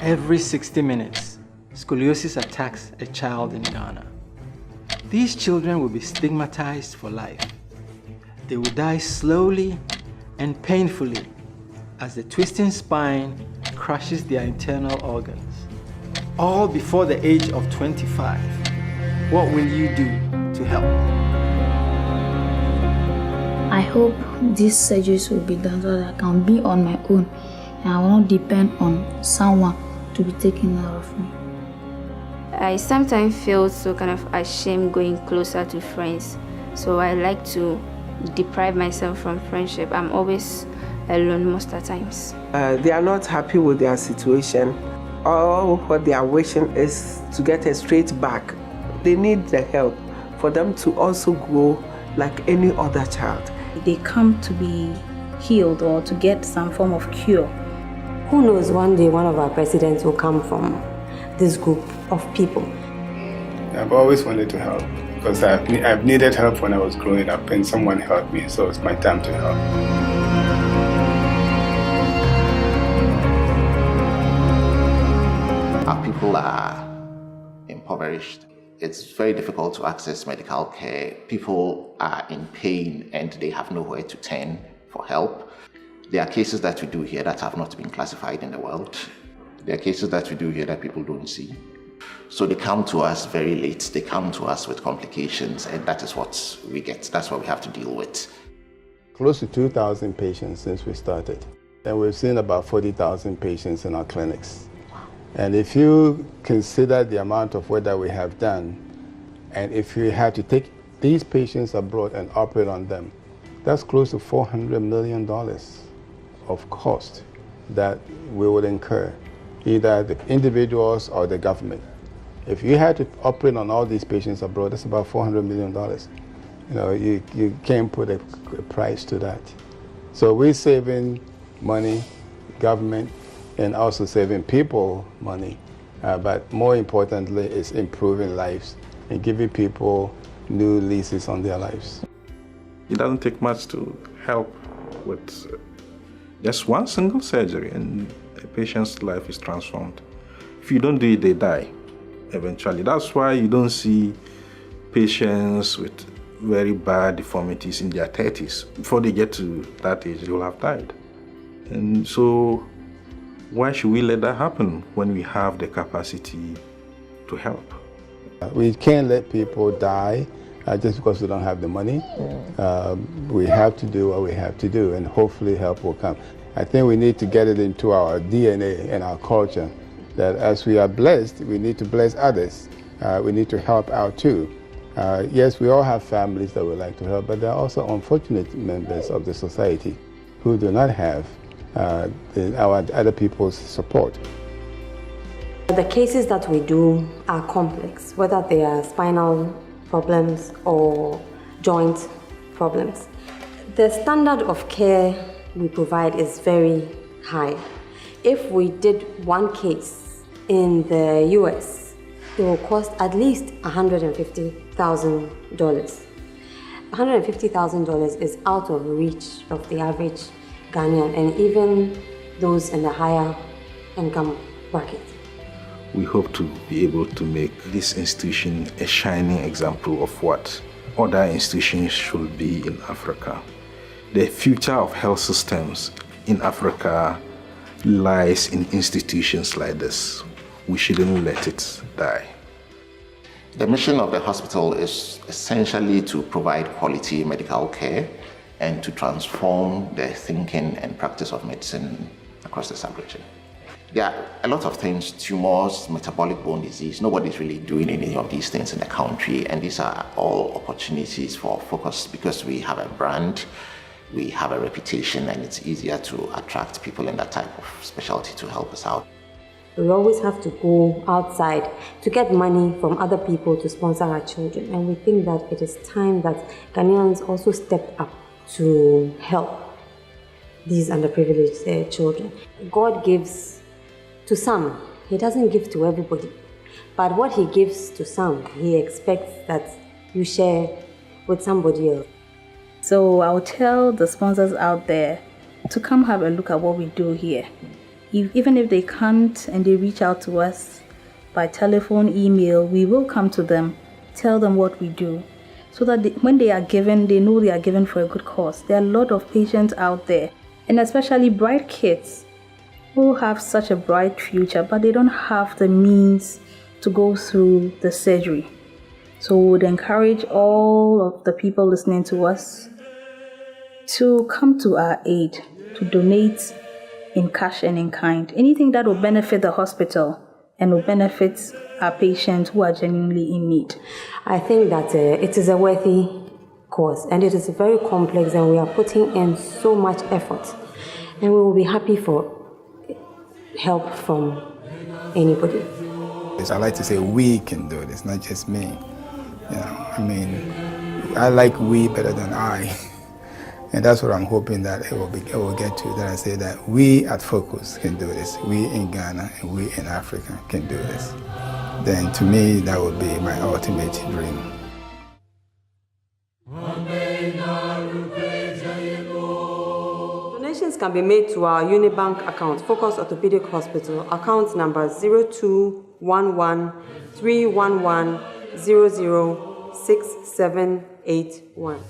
Every 60 minutes, scoliosis attacks a child in Ghana. These children will be stigmatized for life. They will die slowly and painfully as the twisting spine crushes their internal organs. All before the age of 25. What will you do to help? I hope these surgeries will be done so that I can be on my own and I will not depend on someone to be taken care of me. I sometimes feel so kind of ashamed going closer to friends, so I like to deprive myself from friendship. I'm always alone most of the times. They are not happy with their situation. All what they are wishing is to get a straight back. They need the help for them to also grow like any other child. They come to be healed or to get some form of cure. Who knows, one day one of our presidents will come from this group of people. I've always wanted to help because I've needed help when I was growing up and someone helped me, so it's my time to help. Our people are impoverished. It's very difficult to access medical care. People are in pain and they have nowhere to turn for help. There are cases that we do here that have not been classified in the world. There are cases that we do here that people don't see. So they come to us very late. They come to us with complications, and that is what we get. That's what we have to deal with. Close to 2,000 patients since we started. And we've seen about 40,000 patients in our clinics. And if you consider the amount of work that we have done, and if you had to take these patients abroad and operate on them, that's close to $400 million of cost that we would incur, either the individuals or the government. If you had to operate on all these patients abroad, that's about $400 million. You know, you can't put a price to that. So we're saving money, government, and also saving people money. But more importantly, it's improving lives and giving people new leases on their lives. It doesn't take much to help with just one single surgery and a patient's life is transformed. If you don't do it, they die eventually. That's why you don't see patients with very bad deformities in their 30s. Before they get to that age, they will have died. And so why should we let that happen when we have the capacity to help? We can't let people die just because we don't have the money. We have to do what we have to do, and hopefully help will come. I think we need to get it into our DNA and our culture that as we are blessed, we need to bless others. We need to help out too. Yes, we all have families that we like to help, but there are also unfortunate members of the society who do not have our other people's support. The cases that we do are complex, whether they are spinal problems or joint problems. The standard of care we provide is very high. If we did one case in the US, it will cost at least $150,000. $150,000 is out of reach of the average Ghanaian and even those in the higher income bracket. We hope to be able to make this institution a shining example of what other institutions should be in Africa. The future of health systems in Africa lies in institutions like this. We shouldn't let it die. The mission of the hospital is essentially to provide quality medical care and to transform the thinking and practice of medicine across the sub-region. There are a lot of things, tumors, metabolic bone disease. Nobody's really doing any of these things in the country, and these are all opportunities for focus because we have a brand, we have a reputation, and it's easier to attract people in that type of specialty to help us out. We always have to go outside to get money from other people to sponsor our children, and we think that it is time that Ghanaians also step up to help these underprivileged children. God gives to some, He doesn't give to everybody. But what He gives to some, He expects that you share with somebody else. So I'll tell the sponsors out there to come have a look at what we do here. even if they can't and they reach out to us by telephone, email, we will come to them, tell them what we do, so that when they are given, they know they are given for a good cause. There are a lot of patients out there, and especially bright kids who have such a bright future, but they don't have the means to go through the surgery. So we would encourage all of the people listening to us to come to our aid, to donate in cash and in kind. Anything that will benefit the hospital and will benefit our patients who are genuinely in need. I think that it is a worthy cause, and it is very complex, and we are putting in so much effort, and we will be happy for help from anybody. I like to say we can do this, not just me. You know, I mean, I like we better than I. And that's what I'm hoping that it will get to, that I say that we at Focus can do this. We in Ghana and we in Africa can do this. Then to me, that would be my ultimate dream. Donations can be made to our Unibank account, Focus Orthopedic Hospital, account number 02113110067881.